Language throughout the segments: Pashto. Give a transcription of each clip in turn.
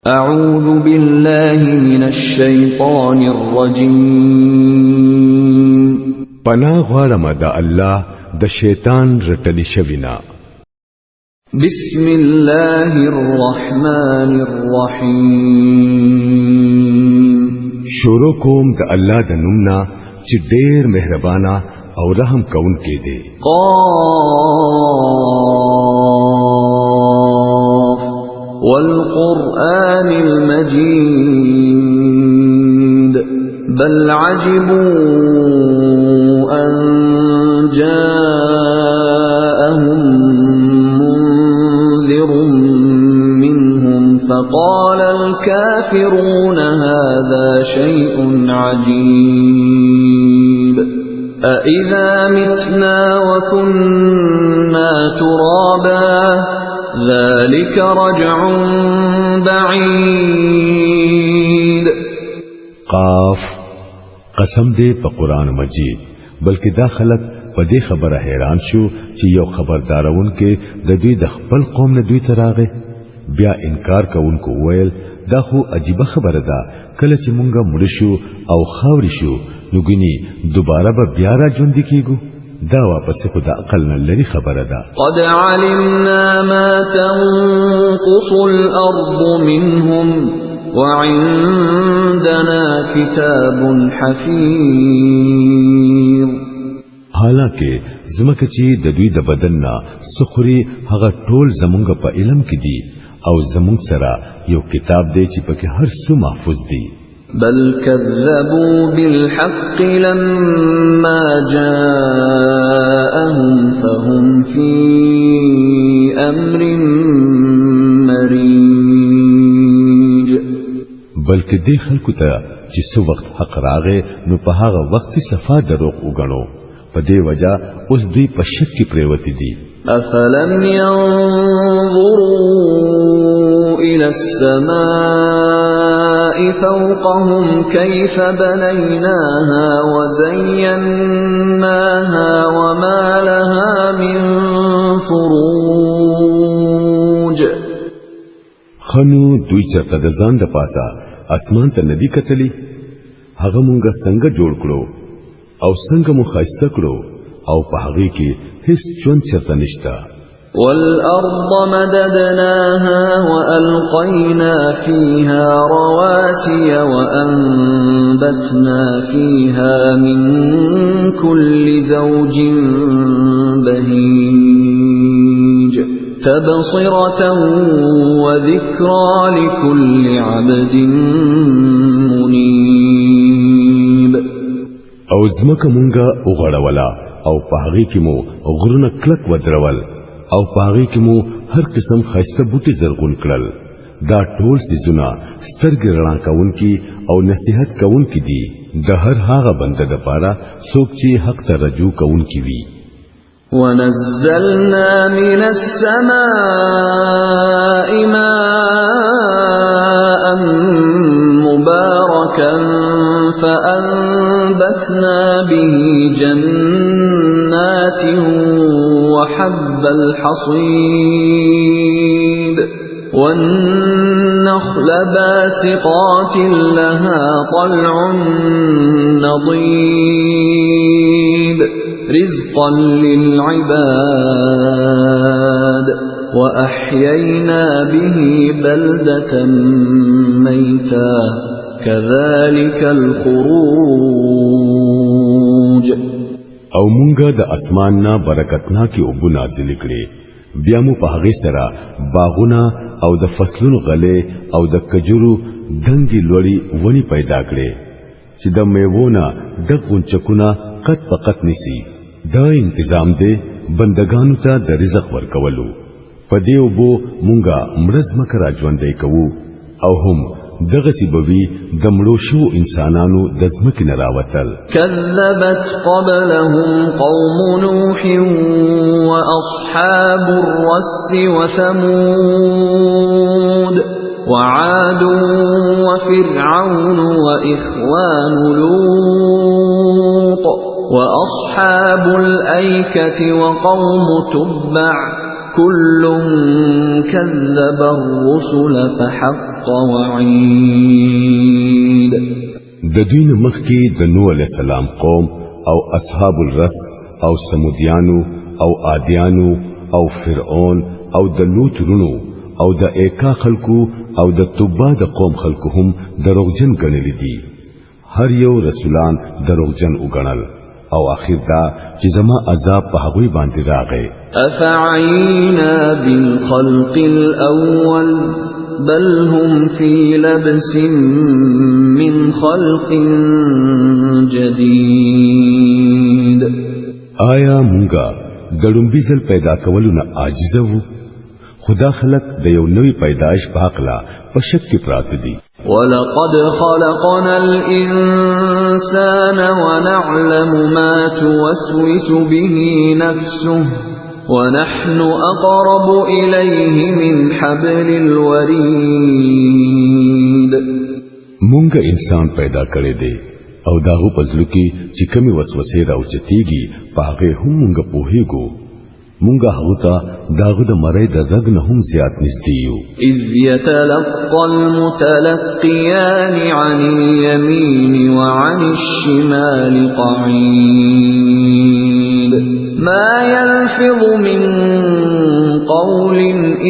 أعوذ بالله من الشيطان الرجيم پناه غواړم د الله د شیطان رټلی شوینا. بسم الله الرحمن الرحيم شروع کوم د الله د نومنا چې ډېر مهربانا او رحم کوونکی دی. والقرآن المجيد بل عجبوا أن جاءهم منذر منهم فقال الكافرون هذا شيء عجيب أإذا متنا وكنا ترابا ذلك رجع بعيد. قاف قسم دې په قران مجید بلکې دا خلک په دې خبره حیران شو چې یو خبردارون کې د دوی د خپل قوم نه دوی تراغه بیا انکار کوونکو ویل دا خو عجیب خبره ده کله چې مونږه مړ شو او خاوري شو نو ګني دوباره به بیا را ژوند کیږو. دا واپس خدا عقل نه لري خبره ده. قد علمنا ما تنقص الأرض منهم وعندنا كتاب حفيظ. حالانکه زمکه چې د دوی د بدن نه سخري هغه ټول زمونږ په علم کې دي او زمونږ سره یو کتاب دی چې پکې هر څه محفوظ دي. بل كذبوا بالحق لما جاءهم فهم في أمر مريج. بلکې دې خلکو ته چې څو وخت حق راغې نو په هغه وخت صفا دروغ وګڼو په دې وجہ اوس دوی په شک کې پریوتی دي. أفلم ينظروا إلى السماء فوقهم كيف بنيناها وزيناها وما لها من فروج. خنو دوی چرته د ځان د پاسه اسمان ته ندی کتلی هغه مونږه څنګه جوړ کړو او څنګه مو خاسته کړو او په هغه کې هیڅ چون چرته نشتا. والأرض مددناها وألقينا فيها رواسي وأنبتنا فيها من كل زوج بهيج تبصرة وذكرى لكل عبد منيب. او زمکه مونږه وغړولا او پاغي کې مو غرونه کلک ودرول او پاغي کې مو هر قسم خاصه بوټي زرغون کړل. دا ټول سيزونه سترګې رڼا کوونکي او نصيحت کوونکي دي د هر هغه بنده د پاره څوک چې حق ته رجوع کوونکي وي. ونزلنا من السماء ماء مباركا فأنبتنا به جنات وحب الحصيد والنخل باسقات لها طلع نضيد رزقا للعباد وأحيينا به بلدة ميتا كذلك الخروج. او مونږه د اسمان نه برکتنا کې او نازل کړي بیا مو په هغه سره باغونه او د فصلونو غلې او د کجورو دنګي لوري ونی پیدا کړي چې د میوونه د غونچکونه قط فقط نسی. دا تنظیم دی بندگانو ته د رزق ورکولو په دې وبو مونږه مرز مکر ژوندې کوو او هم دغه سیبوي د مړو شو انسانانو د ځمکې نه راوتل. كذبت قبلهم قوم نوح وأصحاب الرس وثمود وعاد وفرعون وإخوان لوط وأصحاب الأيكة وقوم تبع كل كذب الرسل فحق وعيد. د دوی نه مخکې د نوح علیہ السلام قوم او اصحاب الرس او سمودیانو او عادیانو او فرعون او د لوط رونو او د ایکا خلکو او د توبا د قوم خلکو هم دروغجن ګڼل دي. هر یو رسولان دروغجن وګڼل او اخر دا چې زما عذاب په هغه باندې راغی. افعینا بالخلق الاول بل هم في لبس من خلق جديد. آیا مونږه د لومبي ځل پیدا کولو نه عاجز وو؟ خدا خلق د یو نوې پیدائش په حق لا په شک کې پراته دي. ولقد خلقنا الإنسان ونعلم ما توسوس به نفسه ونحن أقرب إليه من حبل الوريد. مونږه انسان پیدا کړی دی او داغو پزلو کې چې کمی وسوسې راوچتيږي پاغه هم مونږه پوهیږو. مونږه هغه ته داغو د مړی د رګ نه هم زیات نږدې یو. اذ يتلقى المتلقيان عن اليمين وعن الشمال قعيد ما يلفظ من قول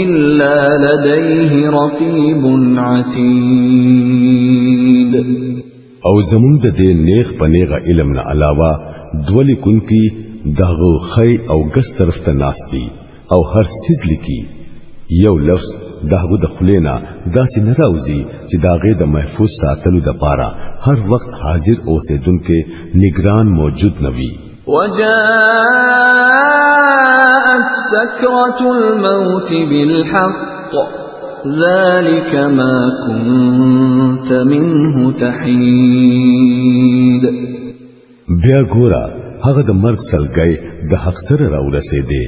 إلا لديه رقيب عتيد. او زمون د دې نیغ پنیغه علم نه علاوه دولی کن کی داغو خی او گس طرف ته ناستی او هر سیز لکی یو لفظ داغو د خلینا داسې نه راوځي چې داغه د محفوظ ساتلو د پاره هر وخت حاضر اوسیدونکو نگران موجود نوي. وجاءت سكرة الموت بالحق ذلك ما كنت منه تحيد. بیا ګورا هغه د مرګ سلګي د حق سره راورسېده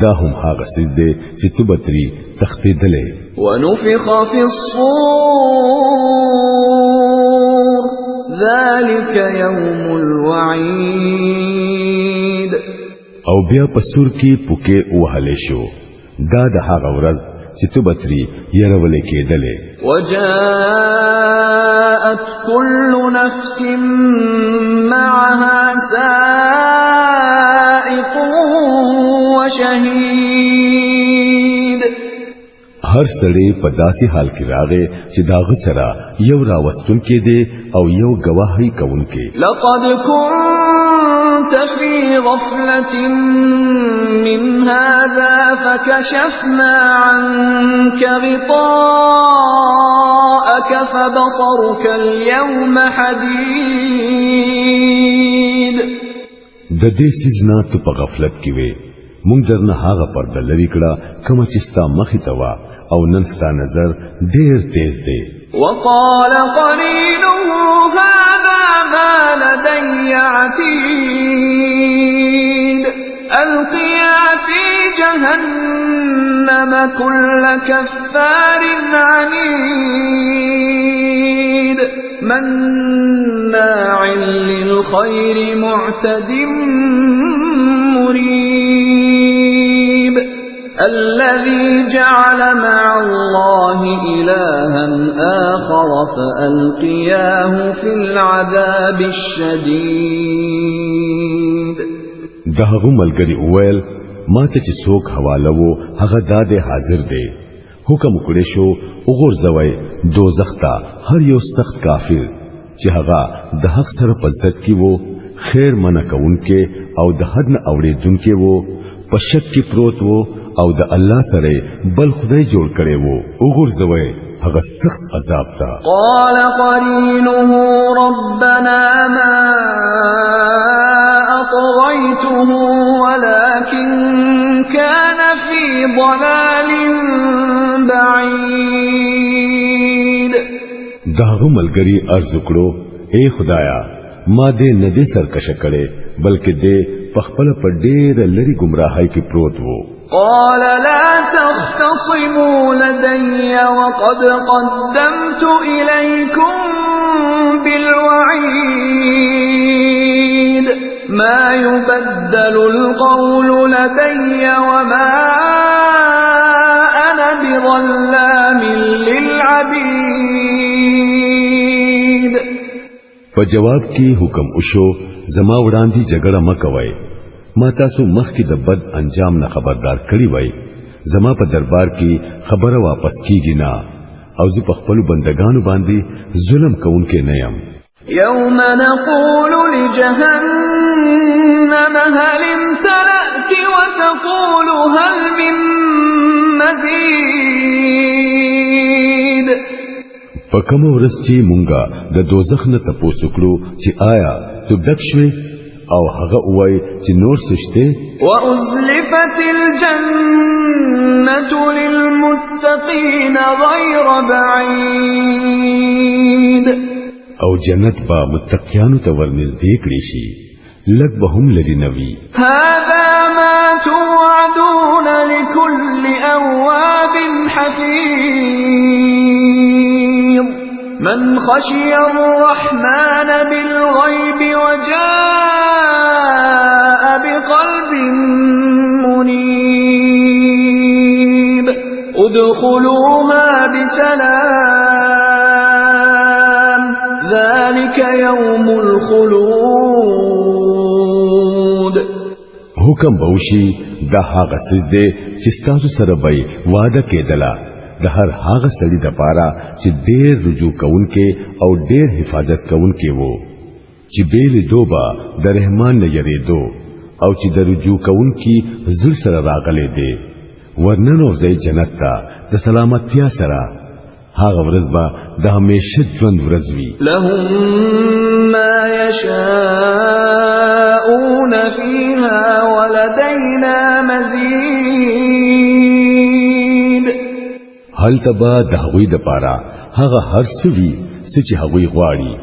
دا هم هغه سیز دی چې تبتري تختیدلې. ونفخ في الصور ذلك يوم الوعيد. او بیا په سور کې پوکې وهلې شو دا د هغه ورځ چې تبتري يرولې کېدلې. وجاءت كل نفس معها سائق وشهيد. هر سړی په داسې حال کې راغی چې داغه سره یو راوستون کې دی او یو گواهی کوونکی. لقد كنت في غفلة من هذا فكشفنا عنك غطاءك فبصرك اليوم حديد. د دې سيزنا ته په غفلت کې وې مونږ درنه هغه پرده لري کړه کوم چې ستا مخې ته وا او نن ستا نظر ډېر تیز دی. وقال قرينه هذا ما لدي عتيد. ألقيا في جهنم كل كفار عنيد مناع للخير معتد مريب. الذي جعل مع الله إلها آخر فألقياه في العذاب الشديد. دهغه ملګری اویل ماته چې څوک حواله وو هغه داده حاضر دی. حکم کړی شو وګورځوي دوزخ ته هر یو سخت کافر چې هغه د حق سره په ضد کې وو خیر منع کوونکې او د حد نه اوریدونکې وو په شک کې پروت وو او د الله سره بل خدای جوړ کړي وو وګورځوي هغه سخت عذاب تا. قال قرينه ربنا ما أطغيته ولكن كان في ضلال بعيد. داغه ملګری ارز وکړو اے خدایا ما دې نه دې سرکشه کړي بلکې دې پخپل په ډېر لري گمراهۍ کې پروت وو. قال لا تختصموا لدي وقد قدمت إليكم بالوعيد. ما يبدل القول لدي وما أنا بظلام للعبيد. په جواب کې حکم وشو زما وړاندې جګړه مکوئ، ما تاسو مخکې د بد انجام نه خبردار کړی وای، زما په دربار کې خبره واپس کیږي نه او زه په خپل بندگانو باندې ظلم کوونکې نه یم. يوم نقول لجهنم هل امتلأت وتقول هل من مزيد. په کوم ورځ چې مونږه د دوزخ نه تپوس وکړو چې آیا تو ډک شوې او هغه وای چې نور سشته. وأزلفت الجنة للمتقين غير بعيد. او جنت با متقیانو ته ورنږدې کړي شي، لږ به هم لري نوي. هذا ما توعدون لكل أواب حفيظ. من خشي الرحمن بالغيب وجاء بقلب منيب. ادخلوها بسلام ذلك يوم الخلود. حکم بوشي دا هغه سجده چې تاسو سره به وعده کېدله د هر هغه سړي د پاره چې ډېر رجوع کوونکې او ډېر حفاظت کوونکې وو، چې بیل دوبا د رحمان نه یریدو او چې د رجوع کوونکې زړه سره راغلي دي ورننو ځای جنت ته د سلامتیا سره. هغه ورځ به د همیشه ژوند ورځ وي. لهم ما يشاءون فيها ولدينا مزيد. هل تبا د هغوی د پاره هغه هر څه وي چې هغوی غواړي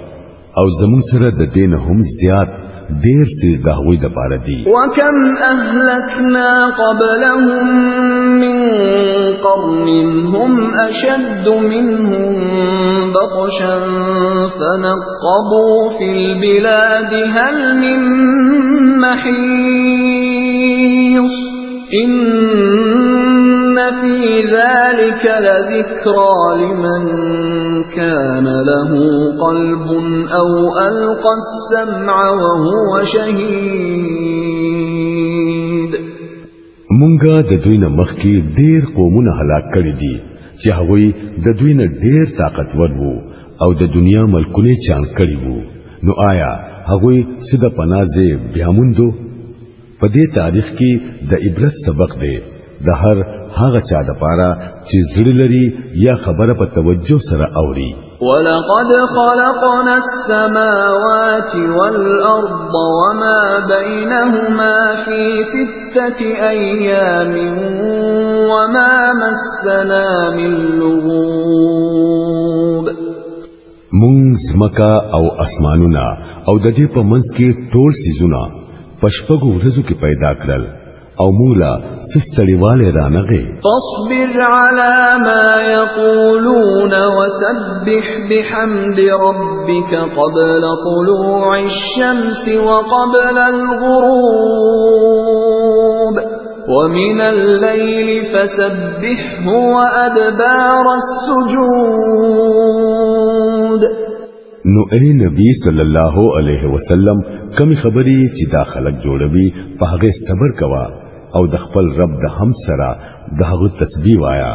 او زمون سره د دین هم زیات ډیر څه د هغوی د پاره دي. وكم أهلكنا قبلهم من قرن هم أشد منهم بطشا فنقبوا في البلاد هل من محيص. إن في ذلك لذكرى لمن كان له قلب أو ألقى السمع وهو شهيد. مونږه د دوی نه مخکې ډېر قومونه هلاک کړي دي چې هغوی د دوی نه ډېر طاقتور وو او د دنیا ملکونه چان کړي وو. نو آیا هغوی څه د پنازه بیا موندو؟ په دې تاریخ کې د عبرت سبق دی د هر هغه چا د پاره چې زړه لري یا خبره په توجه سره اوري. ولقد خلقنا السماوات والأرض وما بينهما في 6 أيام وما مسنا من لغوب. مونږ زمکا او اسمانونه او د دې په منځ کې ټول سيزونه پشپغو ورځو کې پیدا کړل او مولا سستړیواله رانغه. فاصبر على ما يقولون وسبح بحمد ربك قبل طلوع الشمس وقبل الغروب ومن الليل فسبحه وأدبار السجود. نو اے نبی صلی الله علیه وسلم کمی خبری چې دا خلق جوړوي په هغه صبر کوا او د خپل رب د هم سره د هغه تسبیح وایا،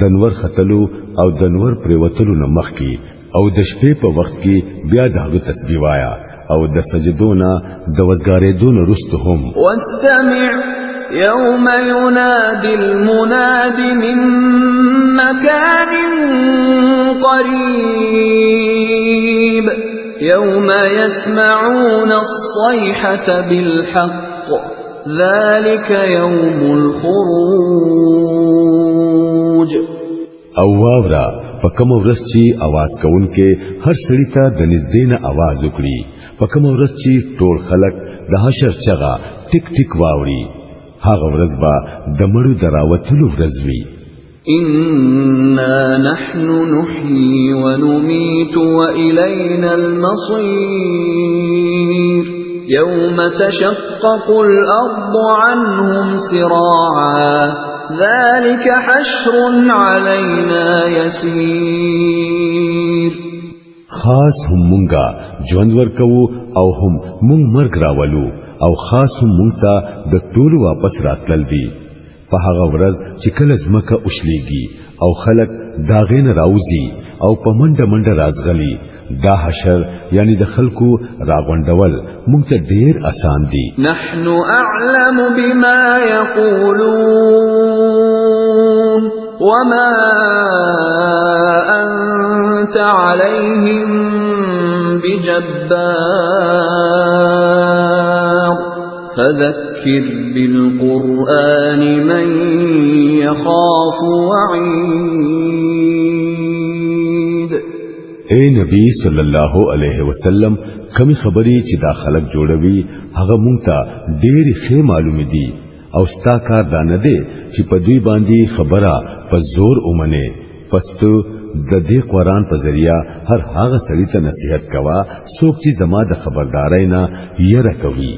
د نور ختلو او د نور پریوتلو نه مخکي او د شپې په وخت کې بیا د هغه تسبیح وایا او د سجدونه د وزګارېدو نه رسته هم. واستمع يوم ينادي المناد من مكان قريب يوم يسمعون الصيحة بالحق ذلك يوم الخروج. او واورا په کوم ورځ چې आवाज کوونکې هر سړی ته د نږدې نه आवाज وکړي، په کوم ورځ چې ټول خلک د حشر چغه ټیک ټیک واوري، هغه ورځ به د مړو دراوتلو ورځ وي. إنا نحن نحيي ونميت وإلينا المصير. يوم تشقق الأرض عنهم سراعا ذلك حشر علينا يسير خاص هم مونږه ژوند ورکو او هم مونږ مرګ راولو او خاص هم مونږ ته د ټولو واپس راتلل دي په هغه ورځ چې کله ځمکه اوښليږي او خلک داغین راوځي او په منډه منډه رازغلي دا حشر یعنی د خلکو راغونډول مونږ ته ډیر آسان دي نحن أعلم بما يقولون وما أنت عليهم بجبار فذكر بالقرآن من يخاف وعيد اے نبی صلی الله علیه وسلم کمی خبرې چې دا خلک جوړوي هغه مونږ ته ډېری ښه معلومه دي او ستا کار دا نه دی چې په دوی باندې خبره په زور اومنه پس ته د دې قرآن په ذریعہ هر هغه سړي ته نصیحت کوا څوک چې زما د خبردارۍ نه یره کوي